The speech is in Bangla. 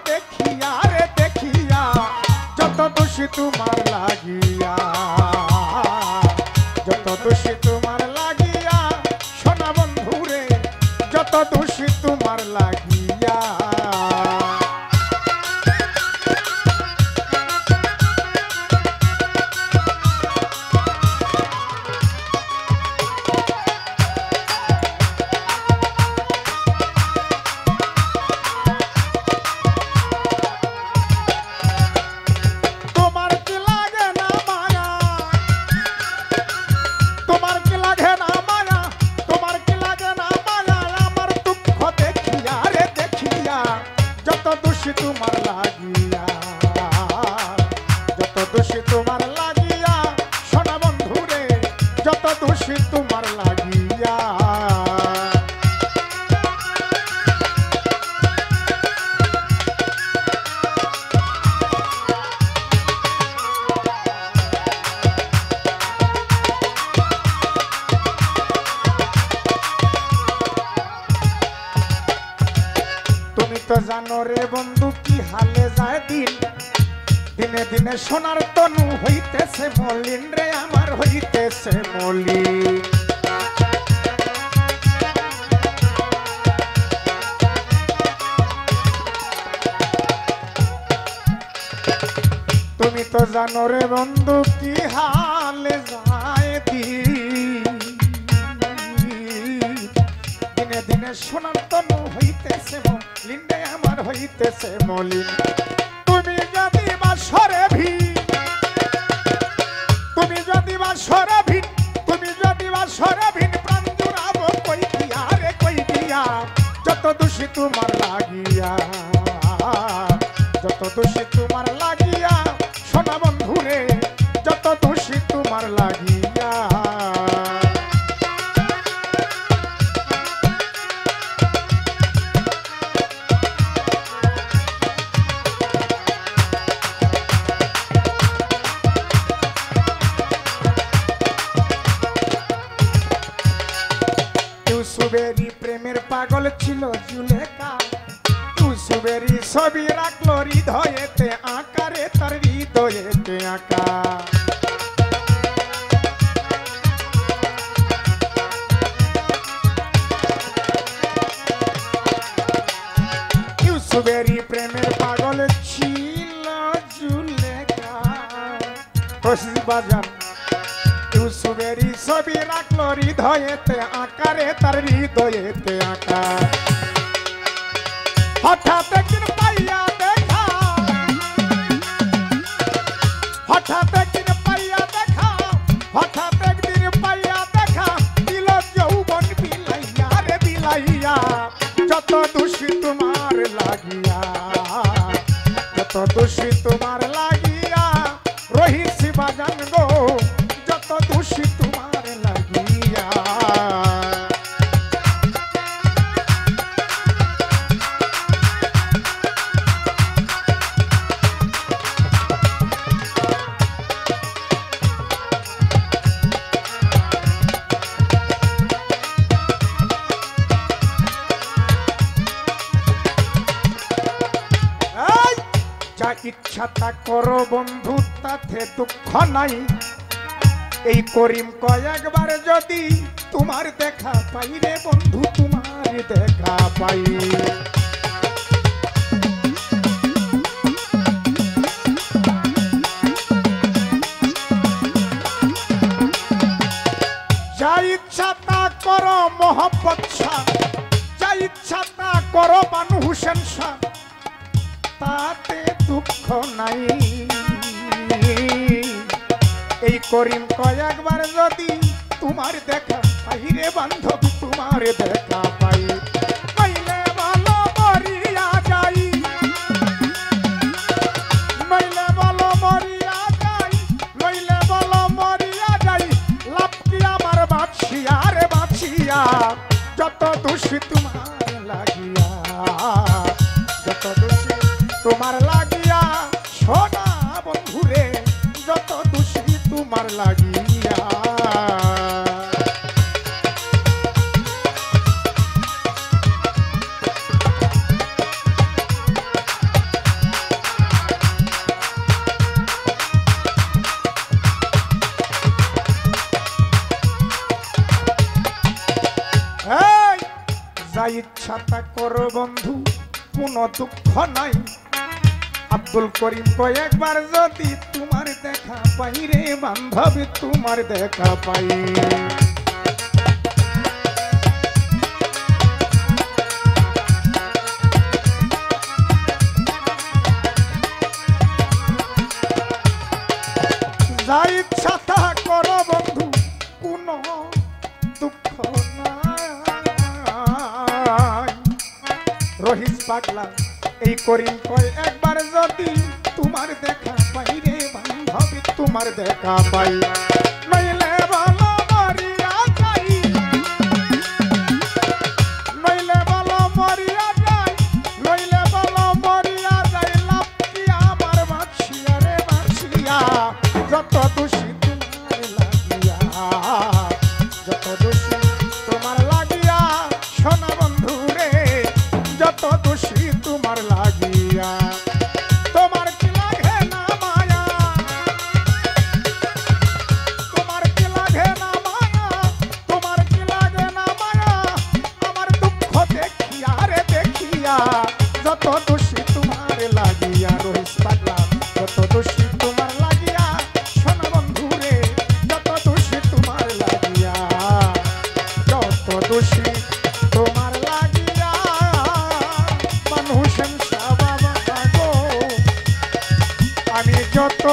দেখিয়া রে দেখিয়া যত দোষী তোমার লাগিয়া যত দোষী তোমার লাগিয়া সোনা বন্ধু রে যত দোষী তোমার লাগিয়া তোমার লাগিয়া যত দোষী তোমার লাগিয়া সোনা বন্ধু রে যত দোষী তোমার লাগিয়া তুমি তো জানো রে বন্ধু কি হালে যায় দিন দিনে দিনে সোনার তনু হইতেছে মলিন রে আমার হইতেছে মলিন তুমি তো জানো রে বন্ধু কি হালে যায় দিন দিনে দিনে সোনার তনু হইতেছে মলিন রে আমার হইতেছে মলিন তুমি যদি বাসরে ভিন তুমি যদি বাসরে ভিন তুমি যদি বাসরে ভিন প্রাণ জুড়াবো কই দিয়া রে কই দিয়া যত দোষী তোমার লাগিয়া যত দোষী তোমার লাগিয়া সোনা বন্ধু রে যত দোষী তোমার লাগিয়া ইউসুফেরই প্রেমের পাগল ছিল জুলেখা ইউসুফেরই ছবি রাখলো হৃদয়েতে আকারে তার হৃদয়েতে আঁকা ইউসুফেরই প্রেমের পাগল ছিল জুলেখা বাজান ইউসুফেরই ছবি রাখলো হৃদয়েতে আকারে তার হৃদয়েতে আঁকা হঠাৎ একদিন পাইয়া দেখা হঠাৎ একদিন পাইয়া দেখা হঠাৎ একদিন পাইয়া দেখা দিল যৌবন বিলাইয়া রে বিলাইয়া যত দোষী তোমার লাগিয়া যত দোষী তোমার লাগিয়া রহিছি বাজান গো যত দোষী তোমার লাগিয়া যা ইচ্ছা তা করো বন্ধু তাতে দুঃখ নাই এই করিম কয়েকবার যদি তোমার দেখা পাই রে বন্ধু তোমার দেখা পাই যা ইচ্ছা তা করো মোহাম্মদ শাহ যা ইচ্ছা তা করো বানু হোসেন শাহ তাতে দুঃখ নাই এই করিম কয়েকবার যদি তোমার দেখা পাই রে বান্ধব তোমার দেখা পাই পাইলে ভালো মরিয়া যাই নইলে ভালো মরিয়া যাই নইলে ভালো মরিয়া যাই লাভ কি আমার বাঁচিয়া রে বাঁচিয়া যত দোষী তোমার লাগিয়া যত দোষী তোমার লাগিয়া সোনা বন্ধু রে যত দোষী তোমার লাগিয়া যা ইচ্ছা তা করো বন্ধু কোনো দুঃখ নাই আব্দুল করিম কয়েকবার যদি তোমার দেখা পাই রে বান্ধবী তোমার দেখা পাই যা ইচ্ছা তা করো বন্ধু কোনো দুঃখ নাই রহিস পাগলা এই করিম কয় একবার যদি তোমার দেখা পাই রে বান্ধবী তোমার দেখা পাই নইলে বলো মরিয়া যাই নইলে বলো মরিয়া যাই নইলে বলো মরিয়া যাই লাভ কি আমার বাঁচিয়া রে বাঁচিয়া যত দোষী তোমার লাগিয়া যত দোষী তোমার লাগিয়া সোনা বন্ধু রে যত দোষী তোমার লাগিয়া তোমার কি লাগে না মায়া তোমার কি লাগে না মায়া তোমার কি লাগে না মায়া আমার দুঃখ দেখিয়া রে দেখিয়া যত দোষী তোমার লাগিয়া রহিস পাগলা যত দোষী তোমার লাগিয়া সোনা বন্ধু রে যত দোষী তোমার লাগিয়া যত দোষী তোমার লাগিয়া মানুষ বাবা গো আমি যত